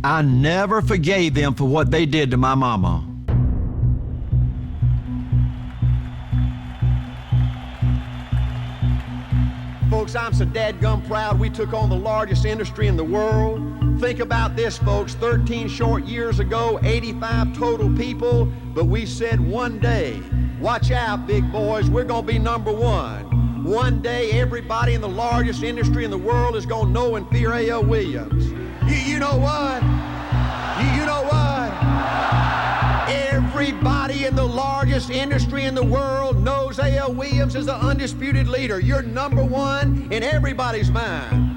I never forgave them for what they did to my mama. Folks, I'm so dadgum proud we took on the largest industry in the world. Think about this, folks, 13 short years ago, 85 total people, but we said one day, watch out, big boys, we're gonna be number one. One day, everybody in the largest industry in the world is gonna know and fear A.L. Williams. You know what? You know what? Everybody in the largest industry in the world knows A.L. Williams is the undisputed leader. You're number one in everybody's mind.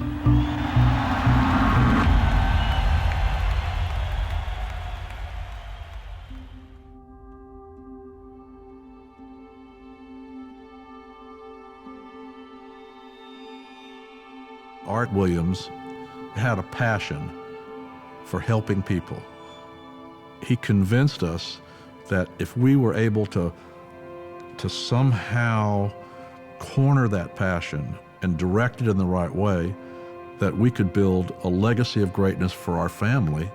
Art Williams had a passion for helping people. He convinced us that if we were able to somehow corner that passion and direct it in the right way, that we could build a legacy of greatness for our family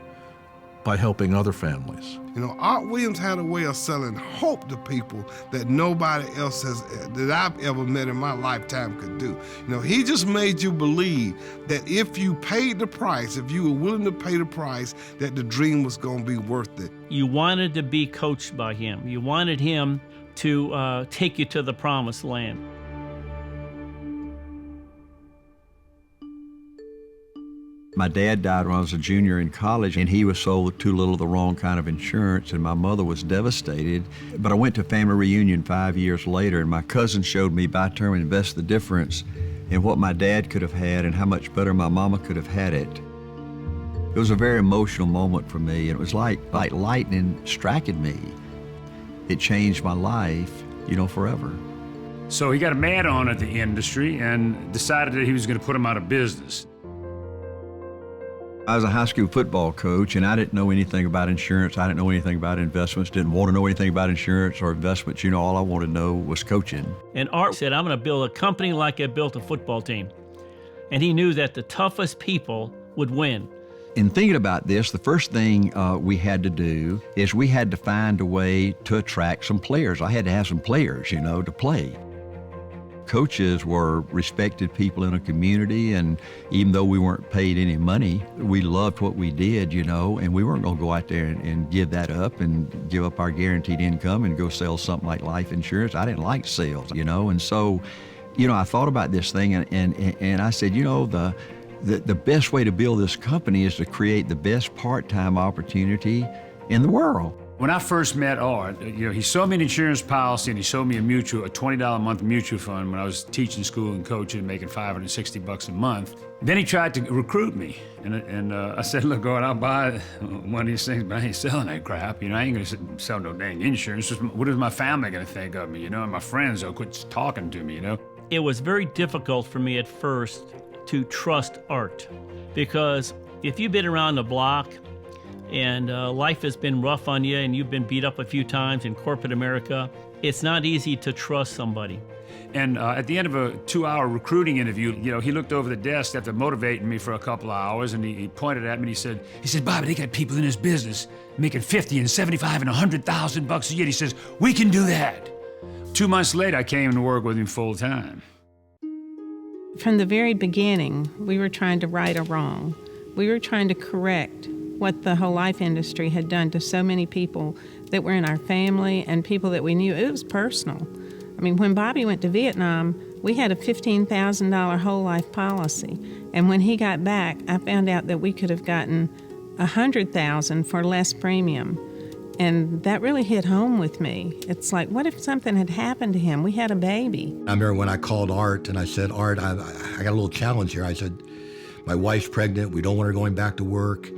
by helping other families. You know, Art Williams had a way of selling hope to people that nobody else that I've ever met in my lifetime could do. You know, he just made you believe that if you paid the price, if you were willing to pay the price, that the dream was going to be worth it. You wanted to be coached by him. You wanted him to take you to the promised land. My dad died when I was a junior in college, and he was sold too little of the wrong kind of insurance, and my mother was devastated. But I went to family reunion 5 years later, and my cousin showed me by term invest the difference in what my dad could have had and how much better my mama could have had it. It was a very emotional moment for me, and it was like lightning striking me. It changed my life, you know, forever. So he got mad on at the industry and decided that he was going to put him out of business. I was a high school football coach, and I didn't know anything about insurance. I didn't know anything about investments, didn't want to know anything about insurance or investments. You know, all I wanted to know was coaching. And Art said, I'm going to build a company like I built a football team. And he knew that the toughest people would win. In thinking about this, the first thing we had to do is we had to find a way to attract some players. I had to have some players, you know, to play. Coaches were respected people in a community, and even though we weren't paid any money, we loved what we did, you know, and we weren't going to go out there and give that up and give up our guaranteed income and go sell something like life insurance. I didn't like sales, you know, and so, you know, I thought about this thing, and I said, you know, the best way to build this company is to create the best part-time opportunity in the world. When I first met Art, you know, he sold me an insurance policy and he sold me a $20 a month mutual fund when I was teaching school and coaching and making $560 a month. Then he tried to recruit me, and I said, look, Art, I'll buy one of these things, but I ain't selling that crap. You know, I ain't gonna sell no dang insurance. What is my family gonna think of me, you know, and my friends will quit talking to me, you know? It was very difficult for me at first to trust Art, because if you've been around the block and life has been rough on you and you've been beat up a few times in corporate America, it's not easy to trust somebody. And at the end of a 2-hour recruiting interview, you know, he looked over the desk after motivating me for a couple of hours, and he pointed at me and he said, Bobby, they got people in this business making $50 and $75 and $100,000 a year. He says, we can do that. 2 months later, I came to work with him full time. From the very beginning, we were trying to right a wrong. We were trying to correct what the whole life industry had done to so many people that were in our family and people that we knew. It was personal. I mean, when Bobby went to Vietnam, we had a $15,000 whole life policy. And when he got back, I found out that we could have gotten $100,000 for less premium. And that really hit home with me. It's like, what if something had happened to him? We had a baby. I remember when I called Art and I said, Art, I got a little challenge here. I said, my wife's pregnant. We don't want her going back to work.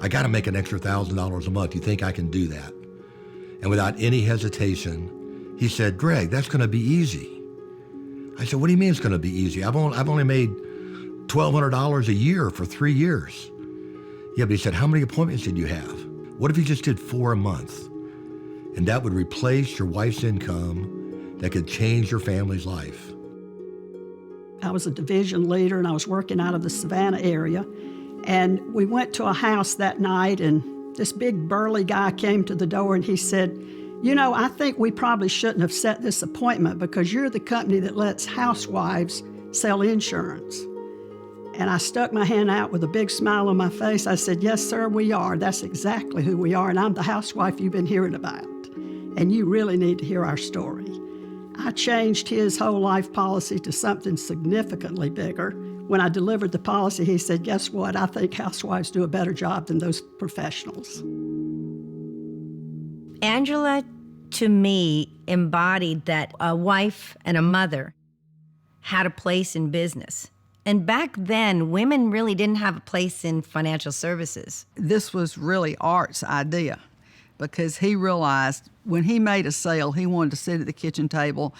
I got to make an extra $1,000 a month. You think I can do that? And without any hesitation, he said, Greg, that's going to be easy. I said, what do you mean it's going to be easy? I've only made $1,200 a year for 3 years. Yeah, but he said, how many appointments did you have? What if you just did 4 a month? And that would replace your wife's income, that could change your family's life. I was a division leader and I was working out of the Savannah area. And we went to a house that night, and this big burly guy came to the door and he said, "You know, I think we probably shouldn't have set this appointment because you're the company that lets housewives sell insurance." And I stuck my hand out with a big smile on my face. I said, "Yes, sir, we are. That's exactly who we are, and I'm the housewife you've been hearing about. And you really need to hear our story." I changed his whole life policy to something significantly bigger. When I delivered the policy, he said, "Guess what? I think housewives do a better job than those professionals." Angela, to me, embodied that a wife and a mother had a place in business. And back then, women really didn't have a place in financial services. This was really Art's idea, because he realized when he made a sale, he wanted to sit at the kitchen table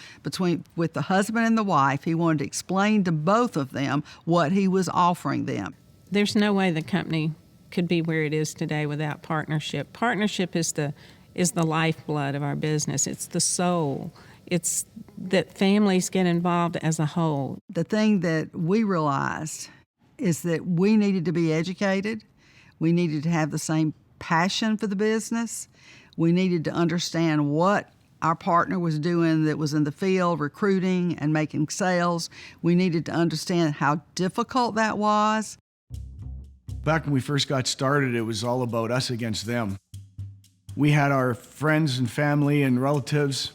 with the husband and the wife. He wanted to explain to both of them what he was offering them. There's no way the company could be where it is today without partnership. Partnership is the lifeblood of our business. It's the soul. It's that families get involved as a whole. The thing that we realized is that we needed to be educated. We needed to have the same passion for the business. We needed to understand what our partner was doing that was in the field, recruiting and making sales. We needed to understand how difficult that was. Back when we first got started, it was all about us against them. We had our friends and family and relatives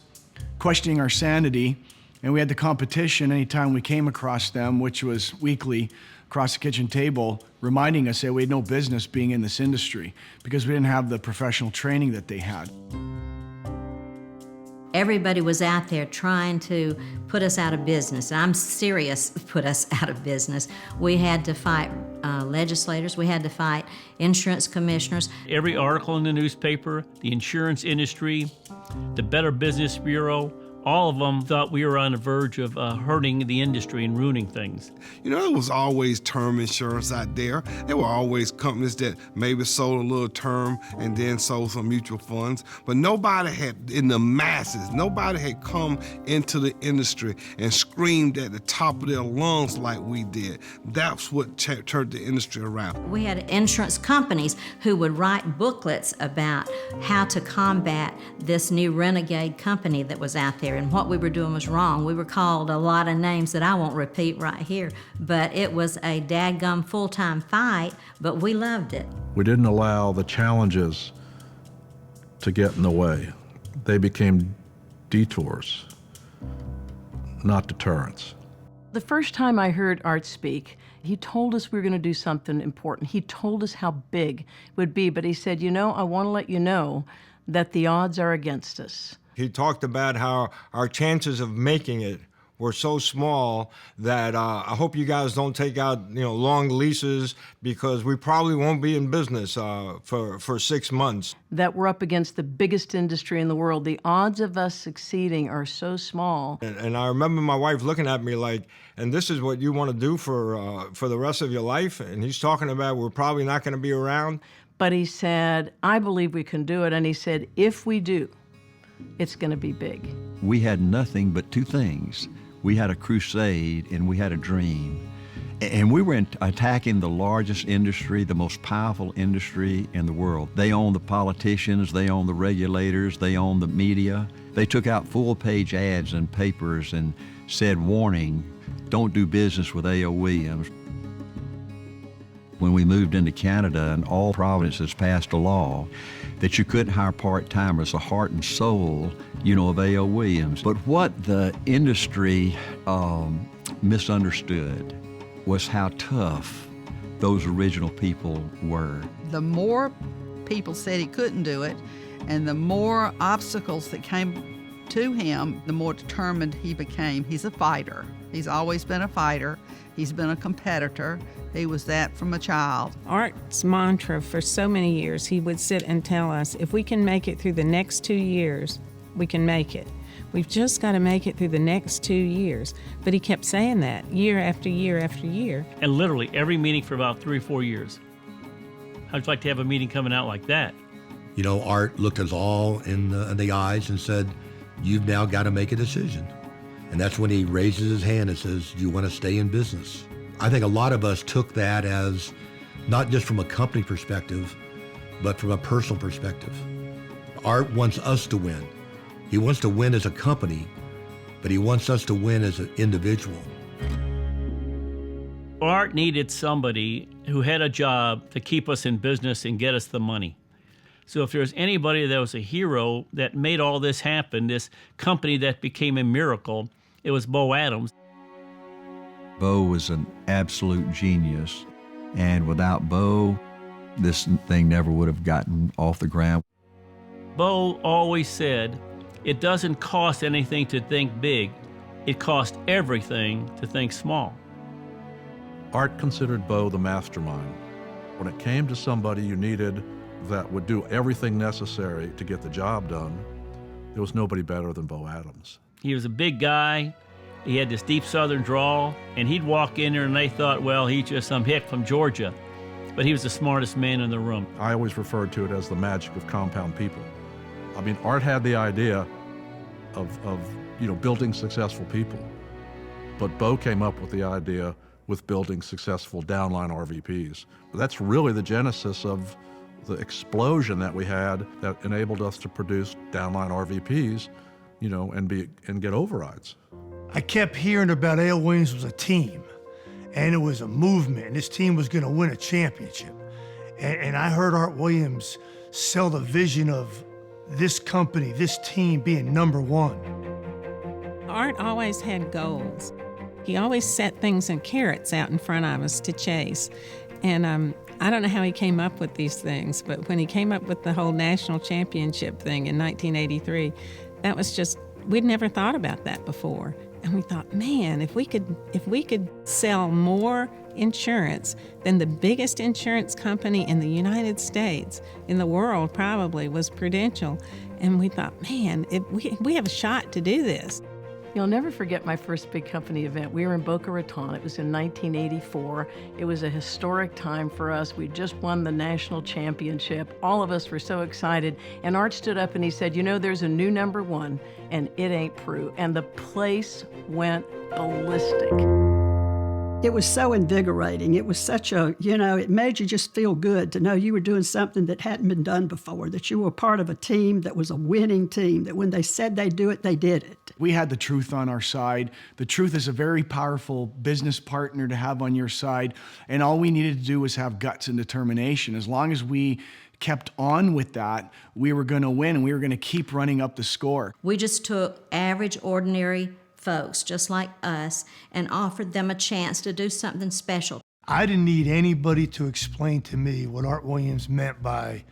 questioning our sanity, and we had the competition anytime we came across them, which was weekly, across the kitchen table, reminding us that we had no business being in this industry because we didn't have the professional training that they had. Everybody was out there trying to put us out of business. I'm serious, put us out of business. We had to fight legislators. We had to fight insurance commissioners. Every article in the newspaper, the insurance industry, the Better Business Bureau, all of them thought we were on the verge of hurting the industry and ruining things. You know, there was always term insurance out there. There were always companies that maybe sold a little term and then sold some mutual funds. But nobody had, in the masses, nobody had come into the industry and screamed at the top of their lungs like we did. That's what turned the industry around. We had insurance companies who would write booklets about how to combat this new renegade company that was out there. And what we were doing was wrong. We were called a lot of names that I won't repeat right here, but it was a dadgum full-time fight, but we loved it. We didn't allow the challenges to get in the way. They became detours, not deterrents. The first time I heard Art speak, he told us we were going to do something important. He told us how big it would be, but he said, "You know, I want to let you know that the odds are against us." He talked about how our chances of making it were so small that I hope you guys don't take out long leases because we probably won't be in business for 6 months. That we're up against the biggest industry in the world. The odds of us succeeding are so small. And I remember my wife looking at me like, "And this is what you want to do for the rest of your life?" And he's talking about we're probably not going to be around. But he said, "I believe we can do it." And he said, "If we do, it's going to be big." We had nothing but two things. We had a crusade and we had a dream. And we were attacking the largest industry, the most powerful industry in the world. They own the politicians, they own the regulators, they own the media. They took out full-page ads in papers and said, "Warning, don't do business with A.O. Williams." When we moved into Canada, and all provinces passed a law that you couldn't hire part-timers, the heart and soul, of A.O. Williams. But what the industry misunderstood was how tough those original people were. The more people said he couldn't do it, and the more obstacles that came to him, the more determined he became. He's a fighter. He's always been a fighter. He's been a competitor. He was that from a child. Art's mantra for so many years, he would sit and tell us, if we can make it through the next 2 years, we can make it. We've just got to make it through the next 2 years. But he kept saying that year after year after year. And literally every meeting for about 3 or 4 years. How'd you like to have a meeting coming out like that? Art looked us all in the eyes and said, "You've now got to make a decision." And that's when he raises his hand and says, "Do you want to stay in business?" I think a lot of us took that as not just from a company perspective, but from a personal perspective. Art wants us to win. He wants to win as a company, but he wants us to win as an individual. Art needed somebody who had a job to keep us in business and get us the money. So if there's anybody that was a hero that made all this happen, this company that became a miracle, it was Bo Adams. Bo was an absolute genius, and without Bo, this thing never would have gotten off the ground. Bo always said, it doesn't cost anything to think big, it costs everything to think small. Art considered Bo the mastermind. When it came to somebody you needed that would do everything necessary to get the job done, there was nobody better than Bo Adams. He was a big guy. He had this deep southern drawl, and he'd walk in there and they thought, well, he's just some hick from Georgia. But he was the smartest man in the room. I always referred to it as the magic of compound people. I mean, Art had the idea of building successful people, but Bo came up with the idea with building successful downline RVPs. That's really the genesis of the explosion that we had that enabled us to produce downline RVPs, and get overrides. I kept hearing about Earle Williams was a team, and it was a movement, and this team was going to win a championship. And I heard Art Williams sell the vision of this company, this team being number one. Art always had goals. He always set things and carrots out in front of us to chase. And I don't know how he came up with these things, but when he came up with the whole national championship thing in 1983, that was just, we'd never thought about that before. And we thought, man, if we could sell more insurance than the biggest insurance company in the United States, in the world probably, was Prudential. And we thought, man, if we have a shot to do this. You'll never forget my first big company event. We were in Boca Raton. It was in 1984. It was a historic time for us. We just won the national championship. All of us were so excited. And Art stood up and he said, there's a new number one, and it ain't Prue. And the place went ballistic. It was so invigorating. It was such it made you just feel good to know you were doing something that hadn't been done before, that you were part of a team that was a winning team, that when they said they'd do it, they did it. We had the truth on our side. The truth is a very powerful business partner to have on your side, and all we needed to do was have guts and determination. As long as we kept on with that, we were going to win, and we were going to keep running up the score. We just took average, ordinary folks just like us and offered them a chance to do something special. I didn't need anybody to explain to me what Art Williams meant by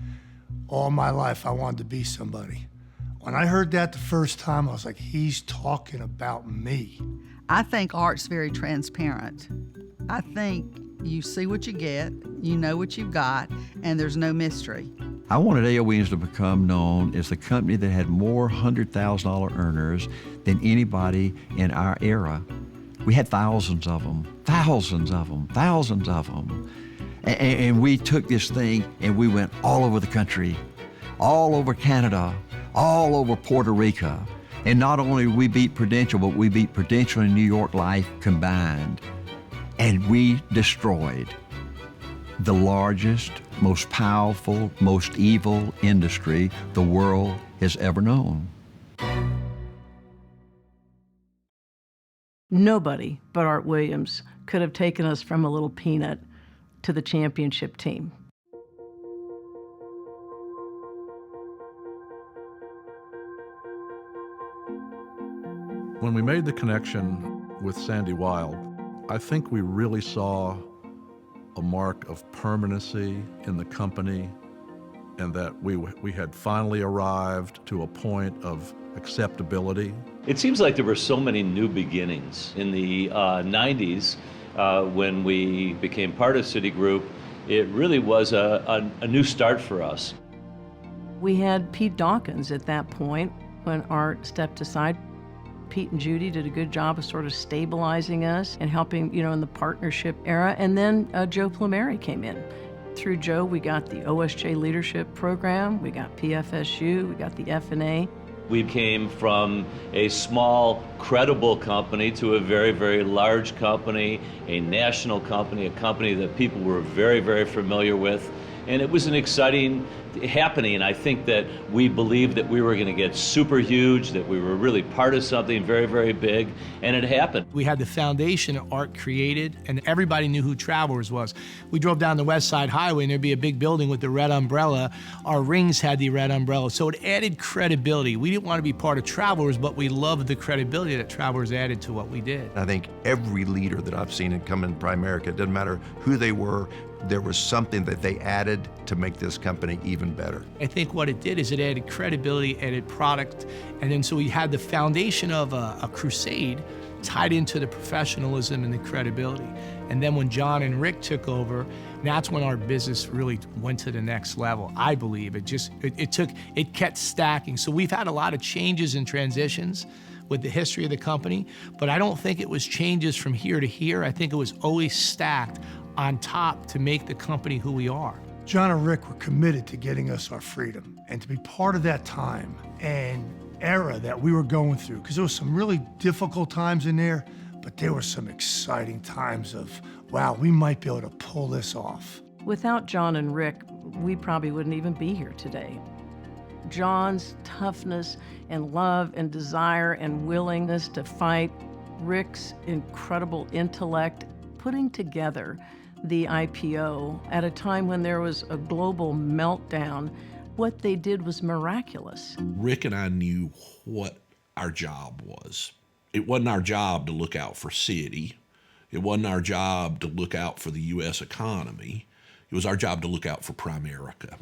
all my life I wanted to be somebody. When I heard that the first time, I was like, he's talking about me. I think Art's very transparent. I think you see what you get, you know what you've got, and there's no mystery. I wanted Earle Williams to become known as the company that had more $100,000 earners than anybody in our era. We had thousands of them. And we took this thing and we went all over the country, all over Canada, all over Puerto Rico. And not only did we beat Prudential, but we beat Prudential and New York Life combined. And we destroyed the largest, most powerful, most evil industry the world has ever known. Nobody but Art Williams could have taken us from a little peanut to the championship team. When we made the connection with Sandy Wilde, I think we really saw a mark of permanency in the company, and that we had finally arrived to a point of acceptability. It seems like there were so many new beginnings. In the 90s, when we became part of Citigroup, it really was a new start for us. We had Pete Dawkins at that point when Art stepped aside. Pete and Judy did a good job of sort of stabilizing us and helping, in the partnership era. And then Joe Plumeri came in. Through Joe, we got the OSJ Leadership Program, we got PFSU, we got the F&A. We came from a small, credible company to a very, very large company, a national company, a company that people were very, very familiar with. And it was an exciting happening, and I think that we believed that we were going to get super huge, that we were really part of something very, very big, and it happened. We had the foundation of art created, and everybody knew who Travelers was. We drove down the West Side Highway, and there'd be a big building with the red umbrella. Our rings had the red umbrella, so it added credibility. We didn't want to be part of Travelers, but we loved the credibility that Travelers added to what we did. I think every leader that I've seen come in Primerica, it doesn't matter who they were, there was something that they added to make this company even better. I think what it did is it added credibility, added product, and then so we had the foundation of a crusade tied into the professionalism and the credibility. And then when John and Rick took over, that's when our business really went to the next level. I believe it kept stacking. So we've had a lot of changes and transitions with the history of the company, but I don't think it was changes from here to here. I think it was always stacked on top to make the company who we are. John and Rick were committed to getting us our freedom, and to be part of that time and era that we were going through, because there was some really difficult times in there, but there were some exciting times of, wow, we might be able to pull this off. Without John and Rick, we probably wouldn't even be here today. John's toughness and love and desire and willingness to fight, Rick's incredible intellect, putting together the IPO at a time when there was a global meltdown, what they did was miraculous. Rick and I knew what our job was. It wasn't our job to look out for City. It wasn't our job to look out for the U.S. economy. It was our job to look out for Primerica.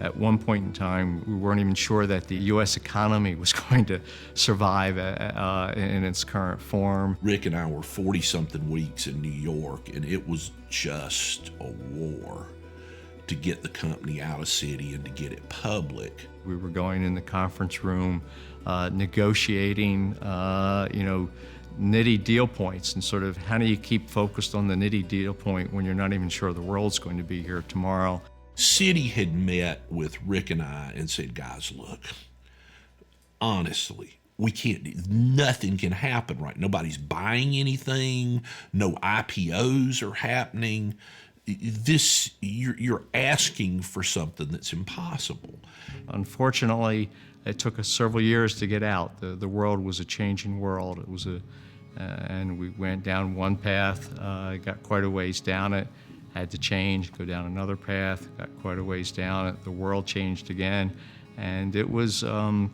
At one point in time, we weren't even sure that the U.S. economy was going to survive in its current form. Rick and I were 40-something weeks in New York, and it was just a war to get the company out of City and to get it public. We were going in the conference room, negotiating, nitty deal points, and sort of how do you keep focused on the nitty deal point when you're not even sure the world's going to be here tomorrow. City had met with Rick and I and said, guys, look, honestly, nothing can happen right. Nobody's buying anything. No IPOs are happening. You're asking for something that's impossible. Unfortunately, it took us several years to get out. The world was a changing world. It was and we went down one path, got quite a ways down it, had to change, go down another path, got quite a ways down it. The world changed again, and it was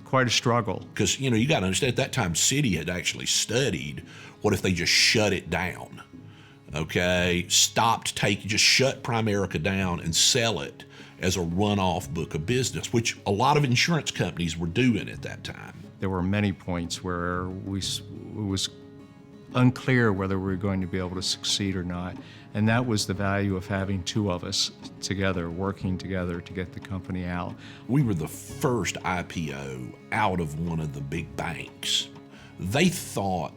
quite a struggle. Because, you got to understand, at that time, City had actually studied, what if they just shut it down? Okay, just shut Primerica down and sell it as a runoff book of business, which a lot of insurance companies were doing at that time. There were many points where it was unclear whether we were going to be able to succeed or not. And that was the value of having two of us together, working together to get the company out. We were the first IPO out of one of the big banks. They thought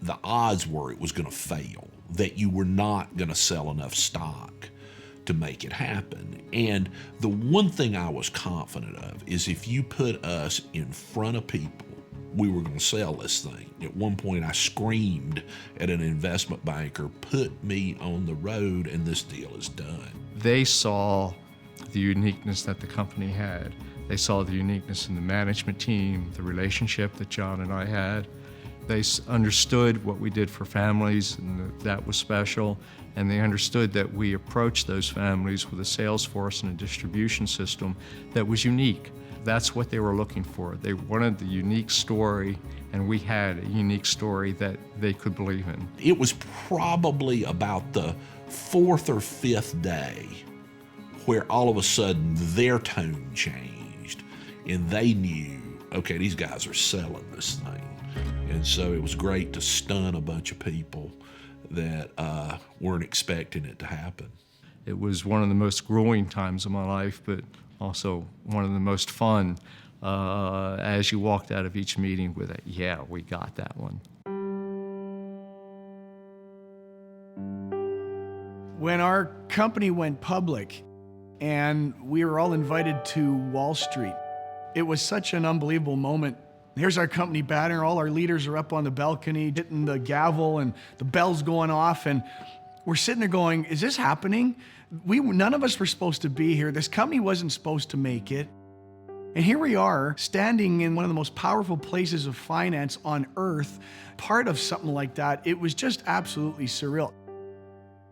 the odds were it was going to fail, that you were not going to sell enough stock to make it happen. And the one thing I was confident of is if you put us in front of people, we were going to sell this thing. At one point, I screamed at an investment banker, put me on the road and this deal is done. They saw the uniqueness that the company had. They saw the uniqueness in the management team, the relationship that John and I had. They understood what we did for families, and that was special. And they understood that we approached those families with a sales force and a distribution system that was unique. That's what they were looking for. They wanted the unique story, and we had a unique story that they could believe in. It was probably about the fourth or fifth day where all of a sudden their tone changed, and they knew, okay, these guys are selling this thing. And so it was great to stun a bunch of people that weren't expecting it to happen. It was one of the most grueling times of my life, but also one of the most fun as you walked out of each meeting with it. Yeah, we got that one. When our company went public and we were all invited to Wall Street, It was such an unbelievable moment. Here's our company banner. All our leaders are up on the balcony, hitting the gavel, and the bell's going off. And we're sitting there going, is this happening? None of us were supposed to be here. This company wasn't supposed to make it. And here we are, standing in one of the most powerful places of finance on earth, part of something like that. It was just absolutely surreal.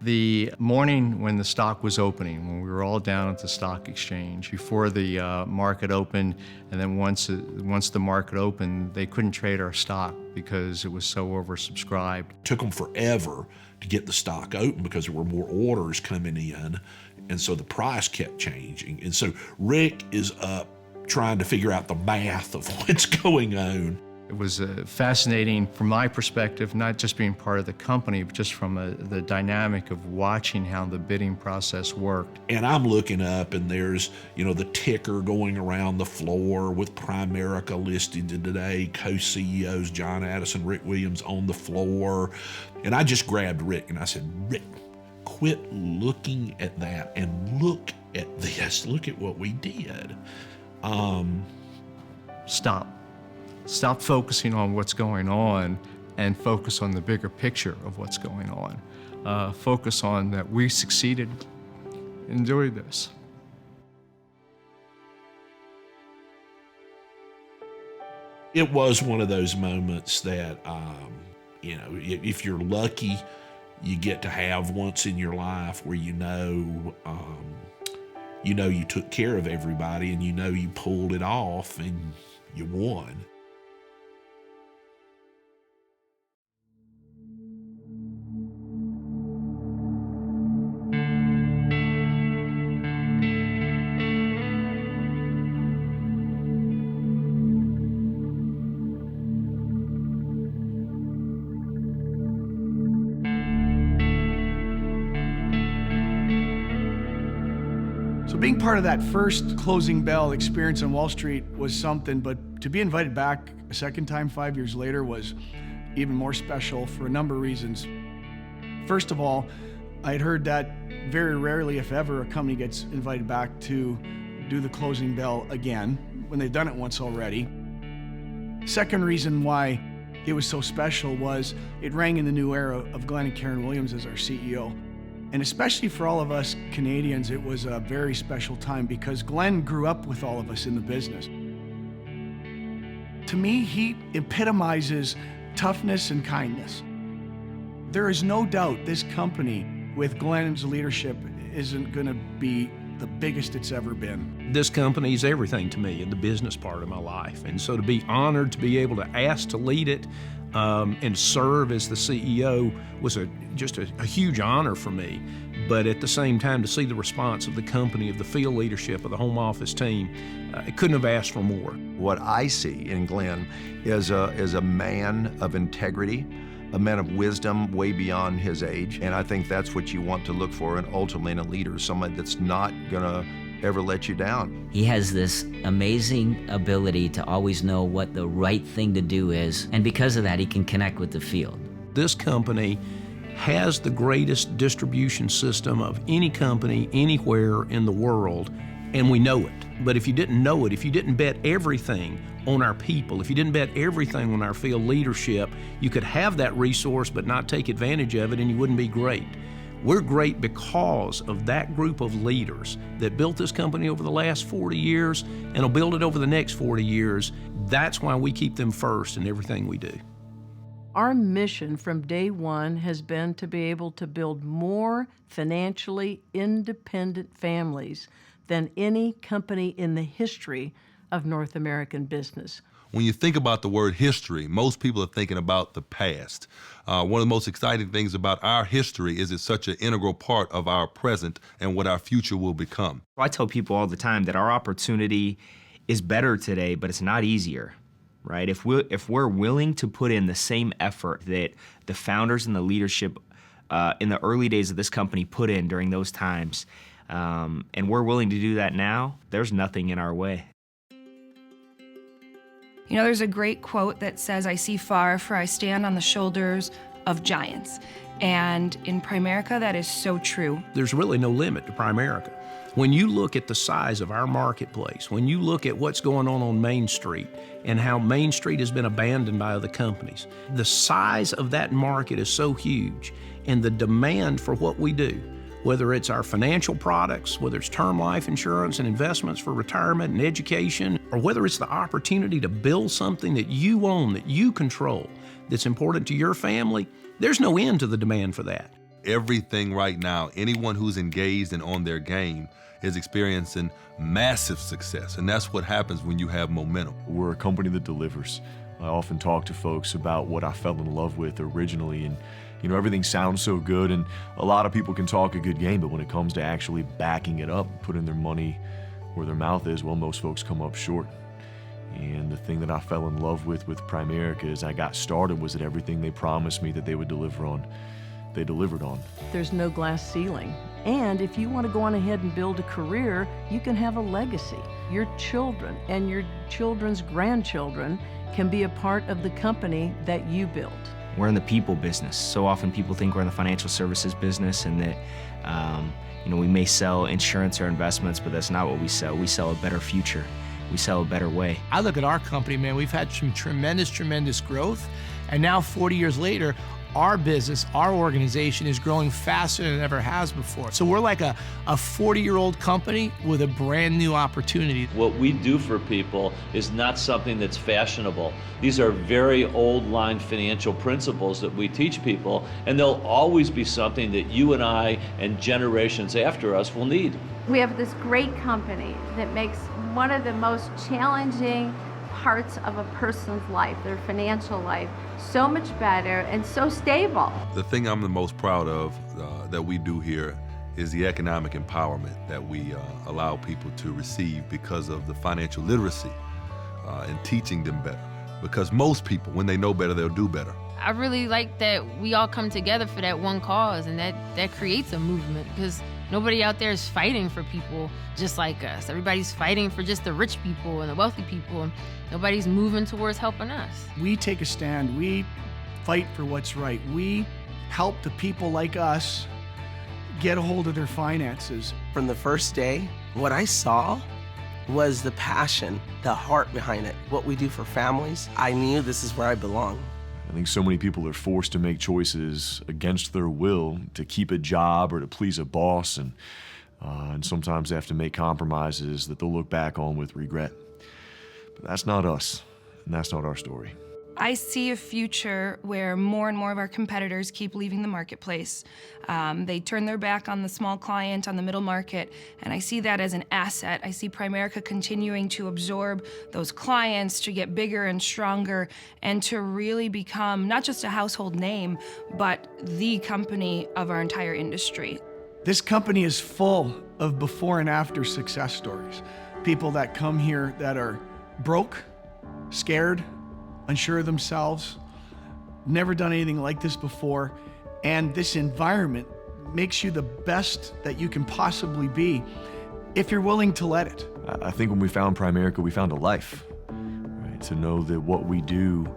The morning when the stock was opening, when we were all down at the stock exchange, before the market opened, and then once the market opened, they couldn't trade our stock because it was so oversubscribed. It took them forever to get the stock open because there were more orders coming in, and so the price kept changing. And so Rick is up trying to figure out the math of what's going on. It was fascinating from my perspective, not just being part of the company, but just from the dynamic of watching how the bidding process worked. And I'm looking up, and there's, the ticker going around the floor with Primerica listed today, co-CEOs John Addison, Rick Williams on the floor. And I just grabbed Rick and I said, Rick, quit looking at that and look at this. Look at what we did. Stop focusing on what's going on and focus on the bigger picture of what's going on. Focus on that we succeeded in doing this. It was one of those moments that, if you're lucky, you get to have once in your life where you took care of everybody and you pulled it off and you won. So being part of that first closing bell experience on Wall Street was something, but to be invited back a second time 5 years later was even more special for a number of reasons. First of all, I had heard that very rarely, if ever, a company gets invited back to do the closing bell again when they've done it once already. Second reason why it was so special was it rang in the new era of Glenn and Karen Williams as our CEO. And especially for all of us Canadians, it was a very special time because Glenn grew up with all of us in the business. To me, he epitomizes toughness and kindness. There is no doubt this company, with Glenn's leadership, isn't going to be the biggest it's ever been. This company is everything to me in the business part of my life. And so to be honored to be able to ask to lead it and serve as the CEO was just a huge honor for me. But at the same time, to see the response of the company, of the field leadership, of the home office team, I couldn't have asked for more. What I see in Glenn is a man of integrity, a man of wisdom way beyond his age. And I think that's what you want to look for and ultimately in a leader, someone that's not gonna ever let you down. He has this amazing ability to always know what the right thing to do is, and because of that, he can connect with the field. This company has the greatest distribution system of any company anywhere in the world, and we know it. But if you didn't know it, if you didn't bet everything on our people, if you didn't bet everything on our field leadership, you could have that resource but not take advantage of it and you wouldn't be great. We're great because of that group of leaders that built this company over the last 40 years and will build it over the next 40 years. That's why we keep them first in everything we do. Our mission from day one has been to be able to build more financially independent families than any company in the history of North American business. When you think about the word history, most people are thinking about the past. One of the most exciting things about our history is it's such an integral part of our present and what our future will become. I tell people all the time that our opportunity is better today, but it's not easier, right? If we're willing to put in the same effort that the founders and the leadership in the early days of this company put in during those times, and we're willing to do that now, there's nothing in our way. You know, there's a great quote that says, "I see far, for I stand on the shoulders of giants." And in Primerica, that is so true. There's really no limit to Primerica. When you look at the size of our marketplace, when you look at what's going on Main Street and how Main Street has been abandoned by other companies, the size of that market is so huge, and the demand for what we do, whether it's our financial products, whether it's term life insurance and investments for retirement and education, or whether it's the opportunity to build something that you own, that you control, that's important to your family, there's no end to the demand for that. Everything right now, anyone who's engaged and on their game is experiencing massive success, and that's what happens when you have momentum. We're a company that delivers. I often talk to folks about what I fell in love with originally, and you know, everything sounds so good, and a lot of people can talk a good game, but when it comes to actually backing it up, putting their money where their mouth is, well, most folks come up short. And the thing that I fell in love with Primerica as I got started was that everything they promised me that they would deliver on, they delivered on. There's no glass ceiling. And if you want to go on ahead and build a career, you can have a legacy. Your children and your children's grandchildren can be a part of the company that you built. We're in the people business. So often people think we're in the financial services business and that we may sell insurance or investments, but that's not what we sell. We sell a better future. We sell a better way. I look at our company, man, we've had some tremendous growth, and now 40 years later, our business, our organization is growing faster than it ever has before. So we're like a 40-year-old company with a brand new opportunity. What we do for people is not something that's fashionable. These are very old-line financial principles that we teach people, and they'll always be something that you and I and generations after us will need. We have this great company that makes one of the most challenging parts of a person's life, their financial life, so much better and so stable. The thing I'm the most proud of that we do here is the economic empowerment that we allow people to receive because of the financial literacy and teaching them better. Because most people, when they know better, they'll do better. I really like that we all come together for that one cause, and that creates a movement, because nobody out there is fighting for people just like us. Everybody's fighting for just the rich people and the wealthy people. Nobody's moving towards helping us. We take a stand. We fight for what's right. We help the people like us get a hold of their finances. From the first day, what I saw was the passion, the heart behind it. What we do for families, I knew this is where I belong. I think so many people are forced to make choices against their will to keep a job or to please a boss, and sometimes they have to make compromises that they'll look back on with regret. But that's not us, and that's not our story. I see a future where more and more of our competitors keep leaving the marketplace. They turn their back on the small client, on the middle market, and I see that as an asset. I see Primerica continuing to absorb those clients, to get bigger and stronger, and to really become not just a household name, but the company of our entire industry. This company is full of before and after success stories. People that come here that are broke, scared, unsure of themselves, never done anything like this before, and this environment makes you the best that you can possibly be if you're willing to let it. I think when we found Primerica, we found a life, right? To know that what we do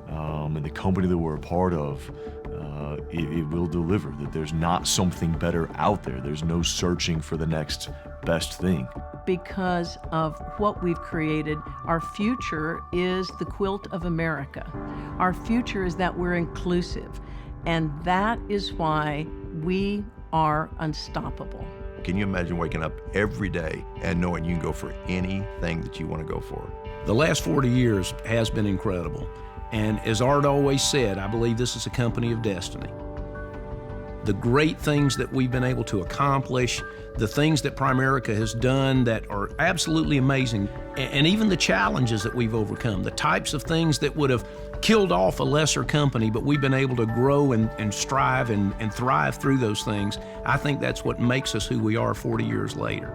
and the company that we're a part of, it will deliver, that there's not something better out there. There's no searching for the next best thing. Because of what we've created, our future is the quilt of America. Our future is that we're inclusive, and that is why we are unstoppable. Can you imagine waking up every day and knowing you can go for anything that you want to go for? The last 40 years has been incredible. And as Art always said, I believe this is a company of destiny. The great things that we've been able to accomplish, the things that Primerica has done that are absolutely amazing, and even the challenges that we've overcome, the types of things that would have killed off a lesser company, but we've been able to grow and strive and thrive through those things. I think that's what makes us who we are 40 years later.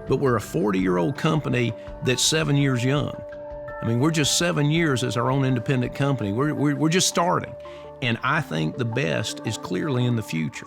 But we're a 40-year-old company that's 7 years young. I mean, we're just 7 years as our own independent company. We're just starting. And I think the best is clearly in the future.